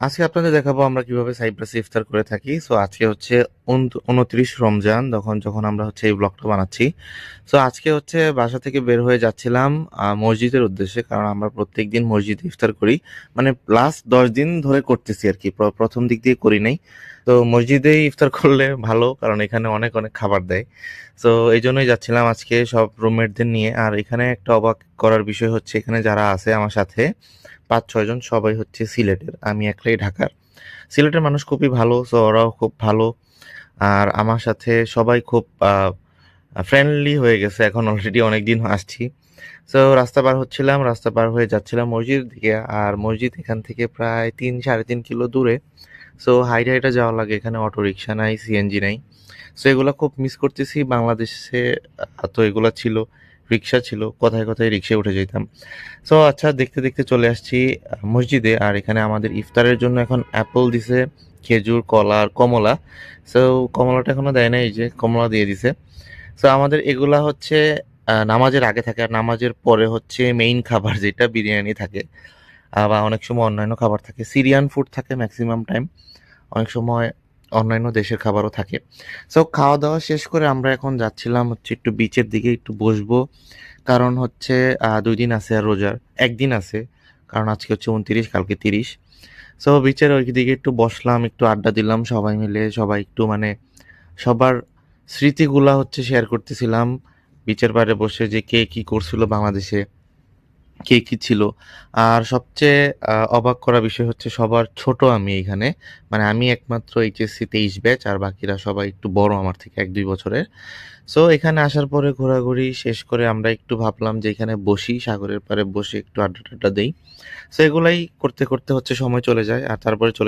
আজকে আপনাদের দেখাবো আমরা কিভাবে সাইপ্রাসে ইফতার করে থাকি। সো আজকে হচ্ছে ২৯ রমজান যখন আমরা হচ্ছে এই ব্লগটা বানাচ্ছি। সো আজকে হচ্ছে বাসা থেকে বের হয়ে যাচ্ছিলাম মসজিদের উদ্দেশ্যে, কারণ আমরা প্রত্যেকদিন মসজিদে ইফতার করি। মানে লাস্ট ১০ দিন ধরে করতেছি আরকি। প্রথম দিক দিয়ে করি নাই। তো মসজিদেই ইফতার করলে ভালো, কারণ এখানে অনেক, অনেক খাবার দেয়। সো এইজন্যই যাচ্ছিলাম আজকে সব রুমমেটদের নিয়ে। আর এখানে একটা অবাক করার বিষয় হচ্ছে, এখানে যারা আছে আমার সাথে ৫-৬ জন সবাই হচ্ছে সিলেটের। আমি একলাই ঢাকার। সিলেটের মানুষ খুবই ভালো। সো ওরাও খুব ভালো। আর আমার সাথে সবাই খুব ফ্রেন্ডলি হয়ে গেছে এখন অলরেডি অনেকদিন আসছি। সো রাস্তা পার হচ্ছিলাম, রাস্তা পার হয়ে যাচ্ছিলাম মসজিদের দিকে। আর মসজিদ এখান থেকে প্রায় ৩-৩.৫ কিলো দূরে। সো হাইটে, হাইটে যাওয়া লাগে। এখানে অটোরিকশা নাই, সিএনজি নাই। সো এগুলা খুব মিস করতেছি। বাংলাদেশে তো এগুলা ছিল, রিক্সা ছিল। কথায়, কথায় রিক্সায় উঠে যেতাম। সো আচ্ছা, দেখতে, দেখতে চলে আসছি মসজিদে। আর এখানে আমাদের ইফতারের জন্য এখন অ্যাপল দিছে, খেজুর, কলা আর কমলা। সো কমলাটা এখনো দেয় নাই, এই যে কমলা দিয়ে দিছে। সো আমাদের এগুলা হচ্ছে নামাজের আগে থাকে, আর নামাজের পরে হচ্ছে মেইন খাবার যেটা বিরিয়ানি থাকে। বা অনেক সময় অন্যান্য খাবার থাকে। সিরিয়ান ফুড থাকে ম্যাক্সিমাম টাইম। অনেক সময় অন্যান্য দেশের খাবারও থাকে। সো খাওয়া-দাওয়া শেষ করে আমরা এখন যাচ্ছিলাম হচ্ছে একটু বিচের দিকে একটু বসবো। কারণ হচ্ছে ২ দিন আছে আর রোজার। ১ দিন আছে। কারণ আজকে হচ্ছে ২৯, কালকে ৩০। সো বিচের ওইদিকে একটু বসলাম, একটু আড্ডা দিলাম সবাই মিলে। সবাই একটু মানে সবার স্মৃতিগুলা হচ্ছে শেয়ার করতেছিলাম। বিচের পাড়ে বসে যে কে কি করছিল বাংলাদেশে, কে কি ছিল। আর সবচেয়ে অবাক করা বিষয় হচ্ছে সবার ছোট আমি এইখানে। মানে আমি একমাত্র এইচএসসি ২৩ ব্যাচ, আর বাকিরা সবাই একটু বড় আমার থেকে ১-২ বছরের। সো এখানে আসার পরে ঘোরাঘুরি শেষ করে আমরা একটু ভাবলাম যে এখানে বসি, সাগরের পাড়ে বসে একটু আড্ডা-টাড্ডা দেই। সো এগুলাই করতে, করতে হচ্ছে সময় চলে যায়। আর তারপরে চলে